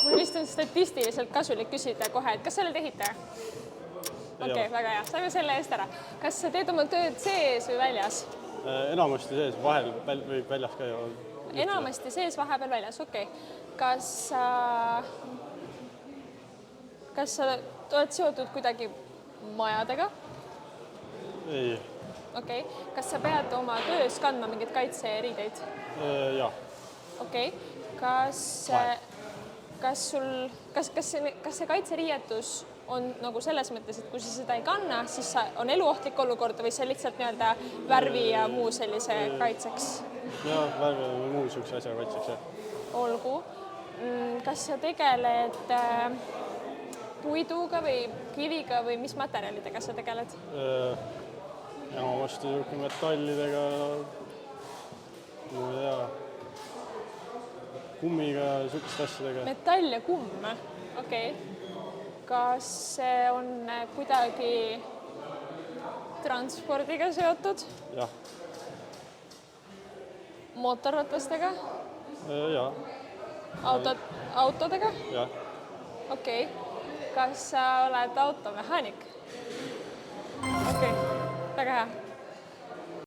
Mul vist on statistiliselt kasulik küsida kohe, et kas sa oled ehitaja? Okei, väga hea. Saime selle eest ära. Kas sa teed oma tööd sees või väljas? Enamasti sees, vahel võib väljas käia. Enamasti sees, vahepeal väljas, okei. Kas sa oled seotud kuidagi majadega? Ei. Okei. Kas sa pead oma töös kandma mingid kaitseriideid? Jah. Okei. Kas see kaitseriietus on nagu selles mõttes, et kui sa seda ei kanna, siis on eluohtlik olukorda või see lihtsalt nii-öelda värvi ja muu sellise kaitseks? Jah, värvi või muu niisuguse asja kaitseks, jah. Olgu. Kas sa tegeled puiduga või kiviga või mis materjalidega sa tegeled? Enamasti metallidega, kummiga ja niisugust asjadega. Metall ja kumm, okei. Kas see on kuidagi transpordiga seotud? Jah. Mootorratastega? Jah. Autodega? Jah. Okei. Kas sa oled automehaanik? Okei, väga hea.